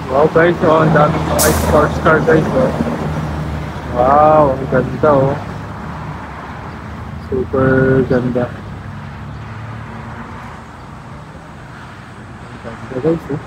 Wow guys, oh, ang daming mga sports car guys. Oh. Wow, ang ganda oh. Super ganda. Ang ganda guys oh.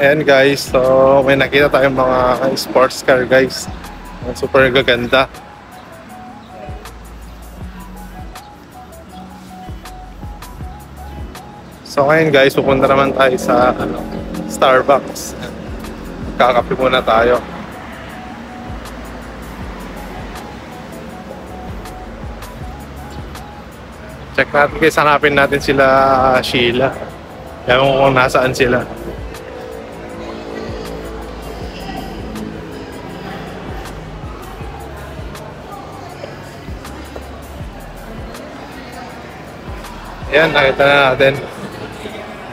Ayan guys, so may nakita tayong mga sports car guys. Super gaganda. So ngayon guys, pupunta naman tayo sa Starbucks. Kakape muna tayo. Check natin guys, hanapin natin sila Sheila. Ewan ko kung nasaan sila. Ayan, nakita na natin.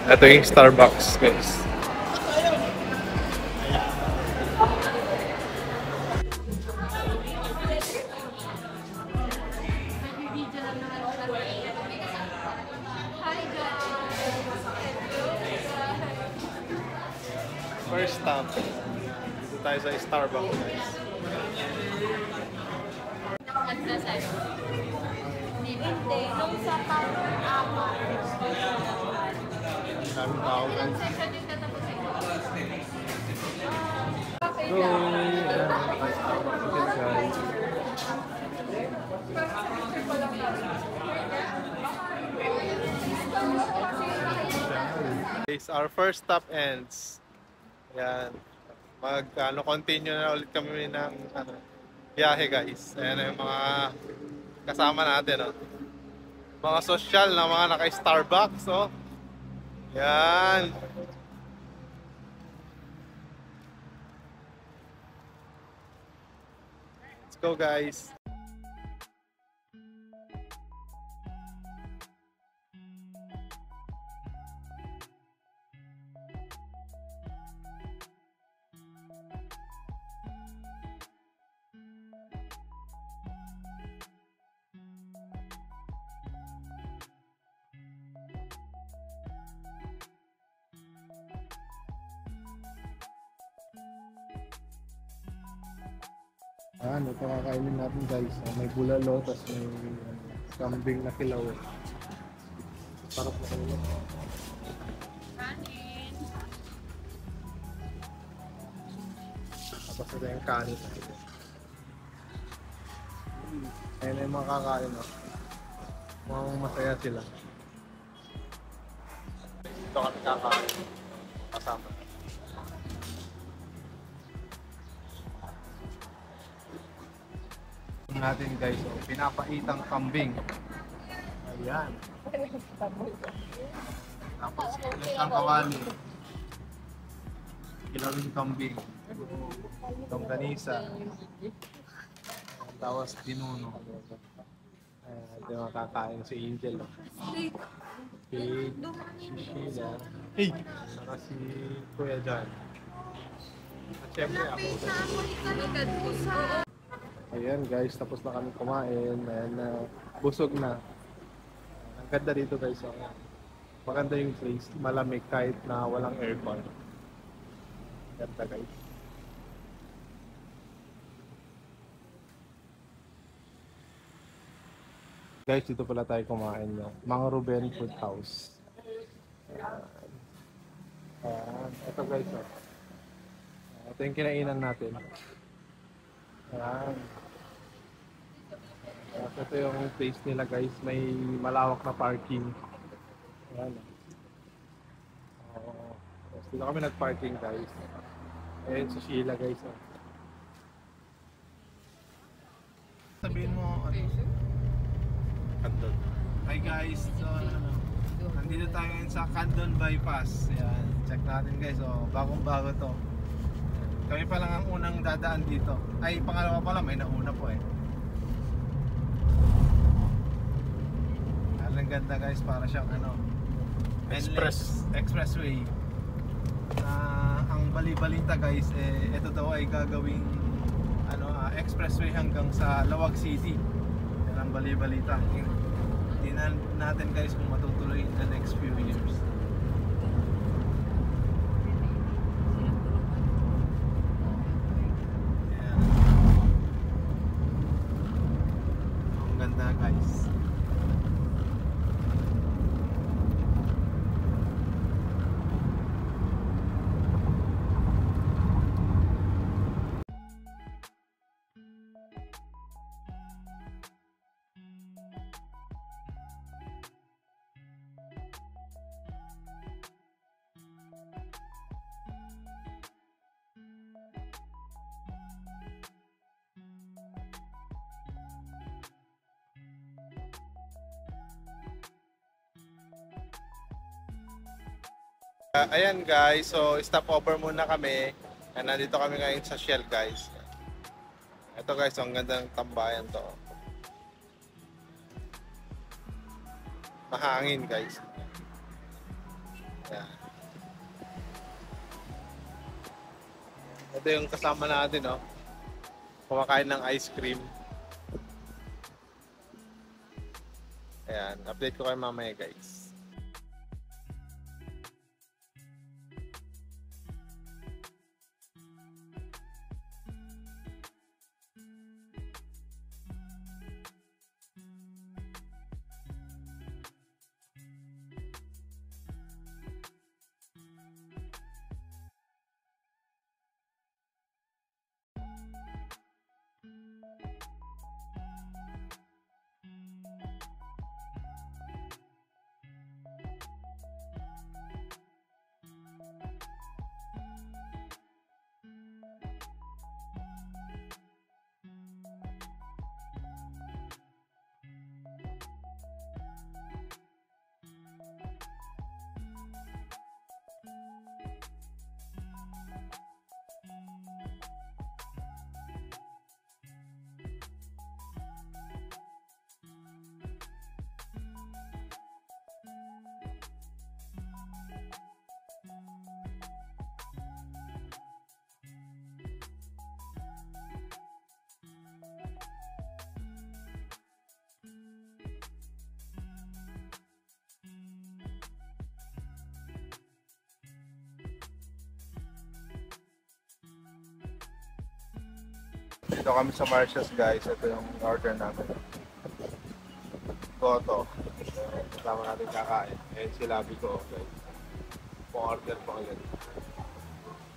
Ito yung Starbucks guys. First stop. Dito tayo sa Starbucks guys. Hindi, nung sa tower apat. Daming tao guys. Section yung tatapusin ko. So, ayan, naka-Starbucks again guys. Guys, our first stop ends. Ayan. Continue na ulit kami ng biyahe guys. Ayan yung mga kasama natin. Oh. Mga social na mga naka-Starbucks. Oh. Ayan. Let's go guys. Ito kakainin natin guys. May bulalo, tapos may kambing na kilaw. Sarap na kainin. Kanin. Tapos ito yung kanin. Ayan yung mga kakain. Mukhang masaya sila. Ito kami kakain. Kasama. Natin guys, so, pinapaitang kambing. Ayan. Tapos ang kawali. Kilawing kambing. Longganisa. Tapos pinuno. Ayan, ito yung makakain si Angel. Si Sheila. Hey! Saka si Kuya John. At syempre ako. Ayan guys, tapos na kami kumain. Ayan, busog na. Ang ganda dito guys. So, maganda yung place. Malamig kahit na walang aircon. Ganda guys. Guys, dito pala tayo kumain. Mang Ruben Food House. Ayan. Ayan. Ito guys. Ito yung kinainan natin. Ayan. Ito yung place nila guys, may malawak na parking. Ayan. Dito kami nag-parking guys. Ayan si Sheila guys. Sabihin mo, Candon. Hi guys, so nandito tayo ngayon sa Candon Bypass. Ayan, check natin guys, bagong bago to. Kami pa lang ang unang dadaan dito. Ay, pangalawa pa lang, may nauna po eh. Ang ganda guys, para siyang ano, expressway. Ang bali-balita guys, ito daw ay gagawing expressway hanggang sa Lawag City. Yan ang bali-balita. Tingnan natin guys kung matutuloy in the next few years. Yan. Ang ganda guys. Ayan guys, so stop over muna kami. Nandito kami ngayon sa Shell guys. Ito guys, ang ganda ng tambayan to. Mahangin guys. Ayan. Ito yung kasama natin, no? Kumakain ng ice cream. Ayan, update ko kayo mamaya guys. Dito kami sa Marcia's guys. Ito yung order namin. Goto. Kasama natin kakain. Ayan si Labi ko guys. Order po agad.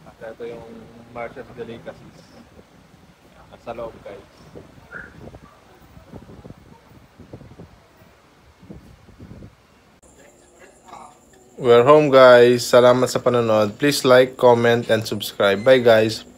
At ito yung Marcia's Delicacies. Nasa loob guys. We're home guys. Salamat sa panonood. Please like, comment, and subscribe. Bye guys.